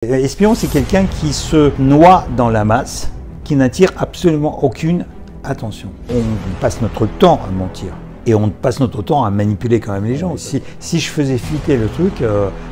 Espion, c'est quelqu'un qui se noie dans la masse, qui n'attire absolument aucune attention. On passe notre temps à mentir. Et on passe notre temps à manipuler quand même les gens. Si je faisais fuiter le truc,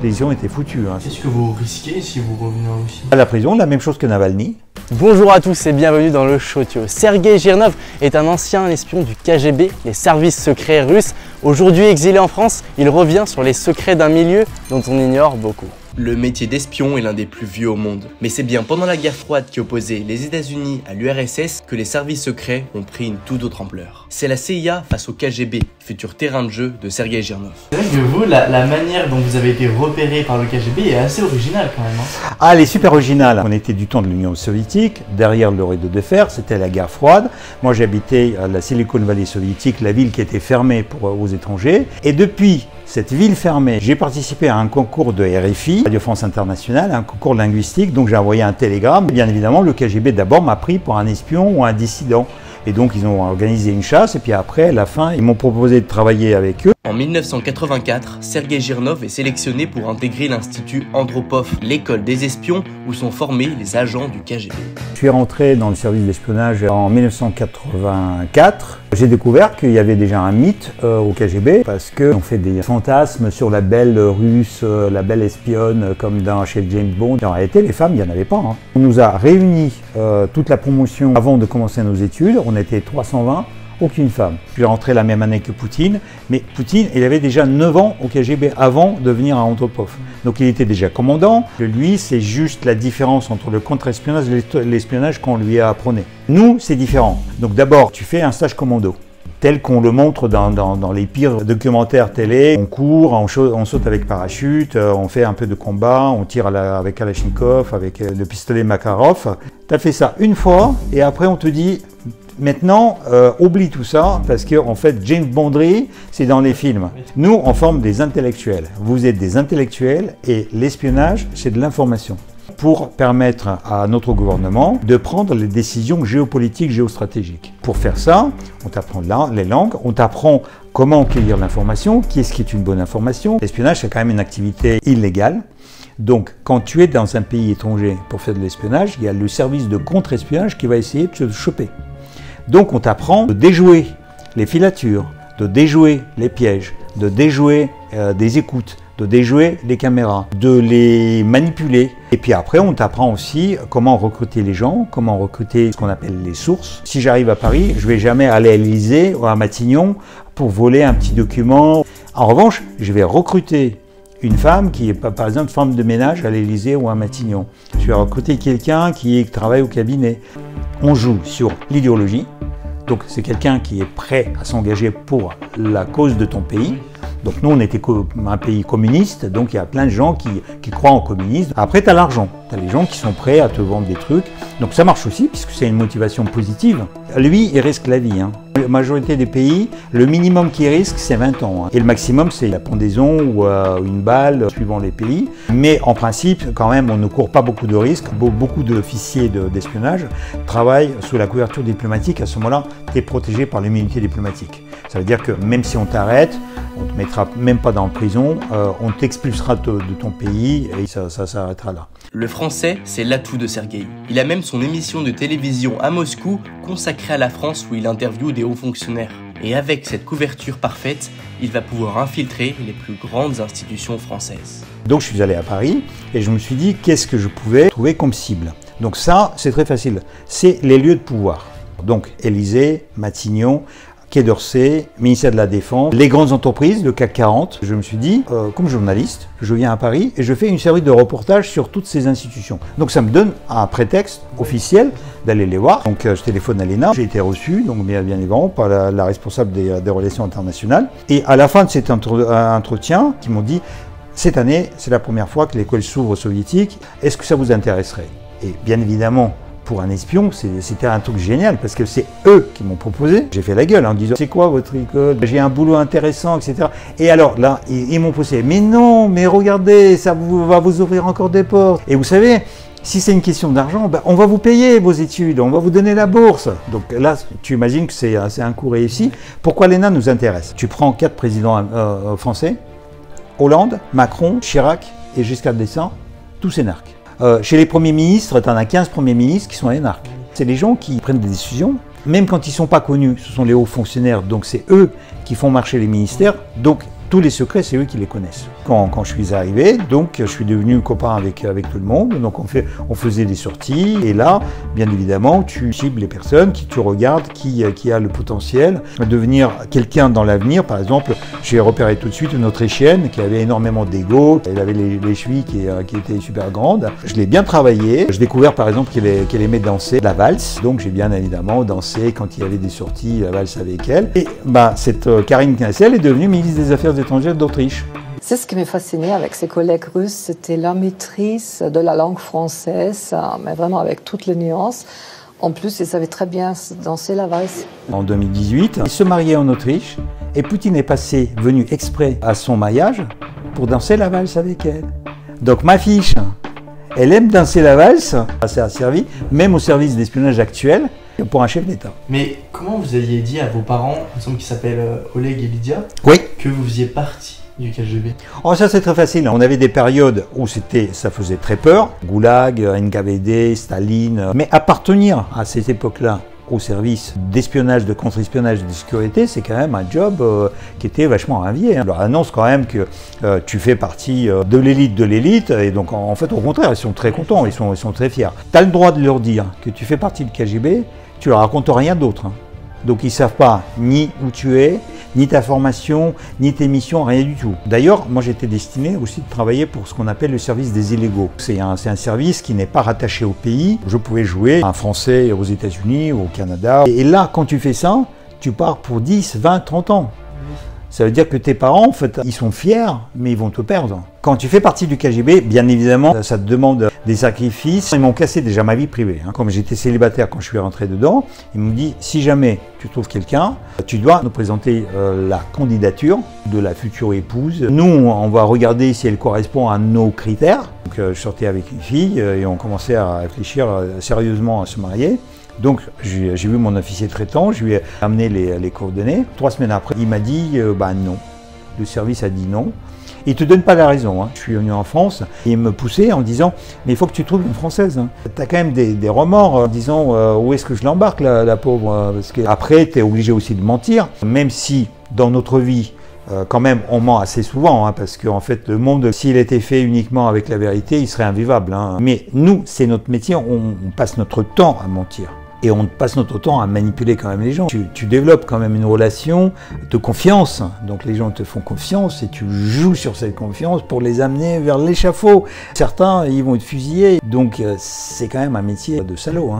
les gens étaient foutus. Qu'est-ce que vous risquez si vous revenez en Russie? À la prison, la même chose que Navalny. Bonjour à tous et bienvenue dans le Shotio. Sergueï Girnov est un ancien espion du KGB, les services secrets russes. Aujourd'hui exilé en France, il revient sur les secrets d'un milieu dont on ignore beaucoup. Le métier d'espion est l'un des plus vieux au monde. Mais c'est bien pendant la guerre froide qui opposait les États-Unis à l'URSS que les services secrets ont pris une toute autre ampleur. C'est la CIA face au KGB, futur terrain de jeu de Sergueï Girnov. C'est vrai que vous, la manière dont vous avez été repéré par le KGB est assez originale quand même. Ah, elle est super originale. On était du temps de l'Union soviétique, derrière le rideau de fer, c'était la guerre froide. Moi j'habitais à la Silicon Valley soviétique, la ville qui était fermée aux étrangers. Et depuis cette ville fermée, j'ai participé à un concours de RFI, Radio France Internationale, un concours linguistique, donc j'ai envoyé un télégramme. Bien évidemment, le KGB d'abord m'a pris pour un espion ou un dissident. Et donc ils ont organisé une chasse et puis après, à la fin, ils m'ont proposé de travailler avec eux. En 1984, Sergueï Girnov est sélectionné pour intégrer l'Institut Andropov, l'école des espions où sont formés les agents du KGB. Je suis rentré dans le service d'espionnage en 1984. J'ai découvert qu'il y avait déjà un mythe au KGB parce qu'on fait des fantasmes sur la belle russe, la belle espionne comme chez James Bond. En réalité, les femmes, il n'y en avait pas. On nous a réunis toute la promotion avant de commencer nos études. On était 320. Aucune femme. Je suis rentré la même année que Poutine, mais Poutine, il avait déjà 9 ans au KGB avant de venir à Andropov. Donc il était déjà commandant. Lui, c'est juste la différence entre le contre-espionnage et l'espionnage qu'on lui a appris. Nous, c'est différent. Donc d'abord, tu fais un stage commando, tel qu'on le montre dans les pires documentaires télé. On court, on saute avec parachute, on fait un peu de combat, on tire avec Kalachnikov, avec le pistolet Makarov. Tu as fait ça une fois et après on te dit... Maintenant, oublie tout ça parce que en fait, James Bondry, c'est dans les films. Nous, on forme des intellectuels. Vous êtes des intellectuels et l'espionnage, c'est de l'information. Pour permettre à notre gouvernement de prendre les décisions géopolitiques, géostratégiques. Pour faire ça, on t'apprend les langues, on t'apprend comment cueillir l'information, qu'est-ce qui est une bonne information. L'espionnage, c'est quand même une activité illégale. Donc, quand tu es dans un pays étranger pour faire de l'espionnage, il y a le service de contre-espionnage qui va essayer de te choper. Donc on t'apprend de déjouer les filatures, de déjouer les pièges, de déjouer des écoutes, de déjouer les caméras, de les manipuler. Et puis après on t'apprend aussi comment recruter les gens, comment recruter ce qu'on appelle les sources. Si j'arrive à Paris, je ne vais jamais aller à l'Élysée ou à Matignon pour voler un petit document. En revanche, je vais recruter une femme qui est par exemple femme de ménage à l'Élysée ou à Matignon. Je vais recruter quelqu'un qui travaille au cabinet. On joue sur l'idéologie, donc c'est quelqu'un qui est prêt à s'engager pour la cause de ton pays. Donc nous on était un pays communiste, donc il y a plein de gens qui croient en communisme. Après tu as l'argent, tu as les gens qui sont prêts à te vendre des trucs, donc ça marche aussi puisque c'est une motivation positive. Lui il risque la vie. La majorité des pays, le minimum qu'il risque c'est 20 ans. Et le maximum c'est la pendaison ou une balle, suivant les pays. Mais en principe quand même on ne court pas beaucoup de risques. Beaucoup d'officiers d'espionnage travaillent sous la couverture diplomatique. À ce moment-là tu es protégé par l'immunité diplomatique. Ça veut dire que même si on t'arrête, on ne te mettra même pas dans la prison, on t'expulsera de ton pays et ça s'arrêtera là. Le français, c'est l'atout de Sergueï. Il a même son émission de télévision à Moscou consacrée à la France où il interviewe des hauts fonctionnaires. Et avec cette couverture parfaite, il va pouvoir infiltrer les plus grandes institutions françaises. Donc je suis allé à Paris et je me suis dit qu'est-ce que je pouvais trouver comme cible. Donc ça, c'est très facile. C'est les lieux de pouvoir. Donc Élysée, Matignon, Quai d'Orsay, ministère de la Défense, les grandes entreprises, le CAC 40. Je me suis dit, comme journaliste, je viens à Paris et je fais une série de reportages sur toutes ces institutions. Donc ça me donne un prétexte officiel d'aller les voir. Donc je téléphone à l'ENA, j'ai été reçu, donc bien évidemment, par la responsable des relations internationales. Et à la fin de cet entretien, ils m'ont dit, cette année, c'est la première fois que l'école s'ouvre soviétique, est-ce que ça vous intéresserait? Et bien évidemment, pour un espion, c'était un truc génial parce que c'est eux qui m'ont proposé. J'ai fait la gueule en disant « C'est quoi votre école? J'ai un boulot intéressant, etc. » Et alors là, ils m'ont poussé « Mais non, mais regardez, ça va vous ouvrir encore des portes. » Et vous savez, si c'est une question d'argent, on va vous payer vos études, on va vous donner la bourse. Donc là, tu imagines que c'est un coup réussi. Pourquoi l'ENA nous intéresse? Tu prends 4 présidents français, Hollande, Macron, Chirac et Giscard d'Estaing, tous énarques. Chez les premiers ministres, tu en as 15 premiers ministres qui sont énarques. C'est les gens qui prennent des décisions, même quand ils ne sont pas connus, ce sont les hauts fonctionnaires, donc c'est eux qui font marcher les ministères. Donc tous les secrets, c'est eux qui les connaissent. Quand je suis arrivé, donc je suis devenu copain avec tout le monde, donc on faisait des sorties, et là, bien évidemment, tu cibles les personnes, tu regardes qui a le potentiel de devenir quelqu'un dans l'avenir. Par exemple, j'ai repéré tout de suite une Autrichienne qui avait énormément d'ego, elle avait les chevilles qui étaient super grandes. Je l'ai bien travaillé, j'ai découvert par exemple qu'elle aimait danser la valse, donc j'ai bien évidemment dansé quand il y avait des sorties, la valse avec elle. Et cette Karine Knassel est devenue ministre des Affaires étrangères d'Autriche. C'est ce qui m'a fasciné avec ses collègues russes, c'était la maîtrise de la langue française, mais vraiment avec toutes les nuances. En plus, ils savaient très bien danser la valse. En 2018, il se mariait en Autriche et Poutine est venu exprès à son mariage pour danser la valse avec elle. Donc ma fiche, elle aime danser la valse, ça a servi même au service d'espionnage actuel pour un chef d'État. Mais comment vous aviez dit à vos parents, il me semble qu'ils s'appellent Oleg et Lydia, oui, que vous faisiez partie du KGB? Oh, ça c'est très facile. On avait des périodes où ça faisait très peur. Goulag, NKVD, Staline. Mais appartenir à cette époque-là au service d'espionnage, de contre-espionnage et de sécurité, c'est quand même un job qui était vachement envié. On leur annonce quand même que tu fais partie de l'élite, et donc en fait au contraire, ils sont très contents, ils sont très fiers. Tu as le droit de leur dire que tu fais partie du KGB, tu leur racontes rien d'autre. Donc ils ne savent pas ni où tu es, ni ta formation, ni tes missions, rien du tout. D'ailleurs, moi j'étais destiné aussi de travailler pour ce qu'on appelle le service des illégaux. C'est un service qui n'est pas rattaché au pays. Je pouvais jouer un Français aux États-Unis ou au Canada. Et là, quand tu fais ça, tu pars pour 10, 20, 30 ans. Ça veut dire que tes parents, en fait, ils sont fiers, mais ils vont te perdre. Quand tu fais partie du KGB, bien évidemment, ça te demande des sacrifices. Ils m'ont cassé déjà ma vie privée. Comme j'étais célibataire quand je suis rentré dedans, ils m'ont dit, si jamais tu trouves quelqu'un, tu dois nous présenter la candidature de la future épouse. Nous, on va regarder si elle correspond à nos critères. Donc, je sortais avec une fille et on commençait à réfléchir sérieusement à se marier. Donc j'ai vu mon officier traitant, je lui ai amené les coordonnées. 3 semaines après, il m'a dit non. Le service a dit non. Il ne te donne pas la raison. Je suis venu en France et il me poussait en disant « mais il faut que tu trouves une Française. Tu as quand même des remords en disant où est-ce que je l'embarque la pauvre ?» Parce qu'après, tu es obligé aussi de mentir, même si dans notre vie, quand même, on ment assez souvent, parce qu'en fait, le monde, s'il était fait uniquement avec la vérité, il serait invivable. Mais nous, c'est notre métier, on passe notre temps à mentir. Et on passe notre temps à manipuler quand même les gens. Tu développes quand même une relation de confiance. Donc les gens te font confiance et tu joues sur cette confiance pour les amener vers l'échafaud. Certains, ils vont être fusillés. Donc c'est quand même un métier de salaud.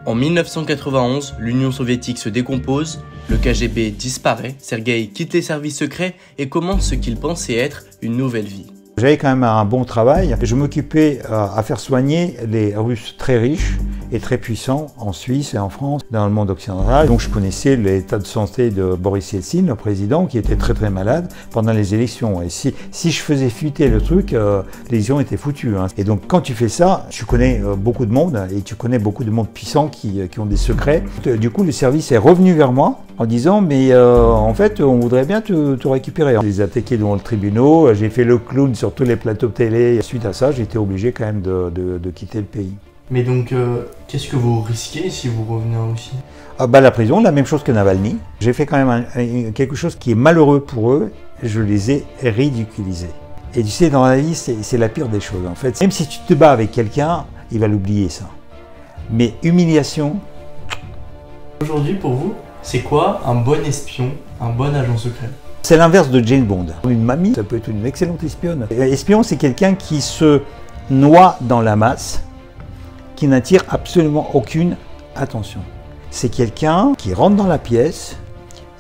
En 1991, l'Union soviétique se décompose, le KGB disparaît, Sergueï quitte les services secrets et commence ce qu'il pensait être une nouvelle vie. J'avais quand même un bon travail. Je m'occupais à faire soigner les Russes très riches et très puissants en Suisse et en France, dans le monde occidental. Donc je connaissais l'état de santé de Boris Yeltsin, le président, qui était très très malade pendant les élections. Et si je faisais fuiter le truc, les élections étaient foutues. Et donc quand tu fais ça, tu connais beaucoup de monde et tu connais beaucoup de monde puissant qui ont des secrets. Du coup, le service est revenu vers moi en disant mais en fait on voudrait bien te récupérer. Je les ai attaqués devant le tribunal, j'ai fait le clown sur tous les plateaux de télé. Suite à ça, j'ai été obligé quand même de quitter le pays. Mais donc, qu'est-ce que vous risquez si vous revenez en Russie? La prison, la même chose que Navalny. J'ai fait quand même quelque chose qui est malheureux pour eux, je les ai ridiculisés. Et tu sais, dans la vie, c'est la pire des choses en fait. Même si tu te bats avec quelqu'un, il va l'oublier ça. Mais humiliation. Aujourd'hui, pour vous, c'est quoi un bon espion, un bon agent secret? C'est l'inverse de James Bond. Une mamie, ça peut être une excellente espionne. Espion, c'est quelqu'un qui se noie dans la masse, qui n'attire absolument aucune attention. C'est quelqu'un qui rentre dans la pièce,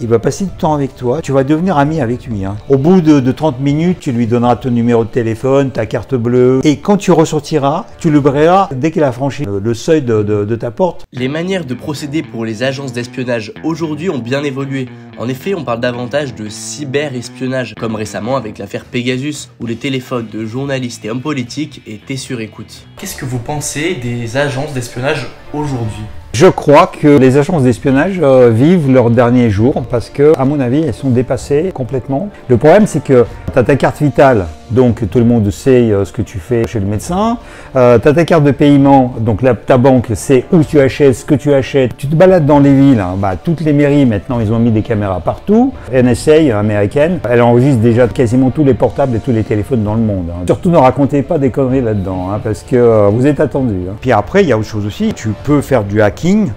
il va passer du temps avec toi, tu vas devenir ami avec lui. Au bout de 30 minutes, tu lui donneras ton numéro de téléphone, ta carte bleue, et quand tu ressortiras, tu le verras dès qu'il a franchi le seuil de ta porte. Les manières de procéder pour les agences d'espionnage aujourd'hui ont bien évolué. En effet, on parle davantage de cyber-espionnage, comme récemment avec l'affaire Pegasus, où les téléphones de journalistes et hommes politiques étaient sur écoute. Qu'est-ce que vous pensez des agences d'espionnage aujourd'hui ? Je crois que les agences d'espionnage vivent leurs derniers jours parce que, à mon avis, elles sont dépassées complètement. Le problème, c'est que tu as ta carte vitale Donc tout le monde sait ce que tu fais chez le médecin. Tu as ta carte de paiement, donc là, ta banque sait où tu achètes, ce que tu achètes. Tu te balades dans les villes, hein, toutes les mairies maintenant ils ont mis des caméras partout. NSA américaine, elle enregistre déjà quasiment tous les portables et tous les téléphones dans le monde. Hein. Surtout ne racontez pas des conneries là-dedans, hein, parce que vous êtes attendus. Hein. Puis après il y a autre chose aussi, tu peux faire du hacking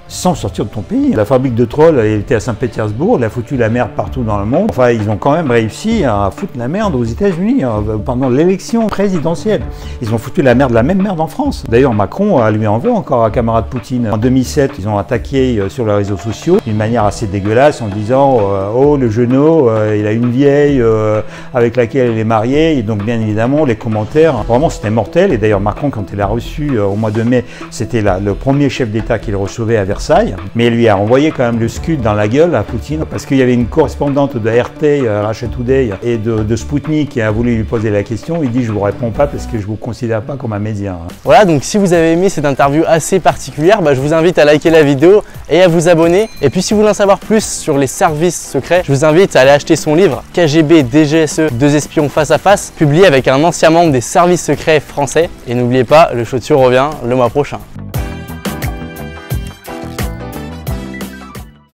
sans sortir de ton pays. La fabrique de trolls, elle était à Saint-Pétersbourg, elle a foutu la merde partout dans le monde. Enfin, ils ont quand même réussi à foutre la merde aux États-Unis pendant l'élection présidentielle. Ils ont foutu la même merde en France. D'ailleurs, Macron lui en veut encore à camarade Poutine. En 2007, ils ont attaqué sur les réseaux sociaux d'une manière assez dégueulasse en disant oh, le genou, il a une vieille avec laquelle il est marié. Et donc, bien évidemment, les commentaires, vraiment, c'était mortel. Et d'ailleurs, Macron, quand il a reçu au mois de mai, c'était le premier chef d'État qu'il recevait à Versailles, mais il lui a envoyé quand même le scud dans la gueule à Poutine parce qu'il y avait une correspondante de RT, Russia Today et de Sputnik qui a voulu lui poser la question. Il dit je vous réponds pas parce que je vous considère pas comme un média. Voilà, donc si vous avez aimé cette interview assez particulière, je vous invite à liker la vidéo et à vous abonner. Et puis si vous voulez en savoir plus sur les services secrets, je vous invite à aller acheter son livre KGB DGSE, 2 espions face à face, publié avec un ancien membre des services secrets français. Et n'oubliez pas, le Show revient le mois prochain.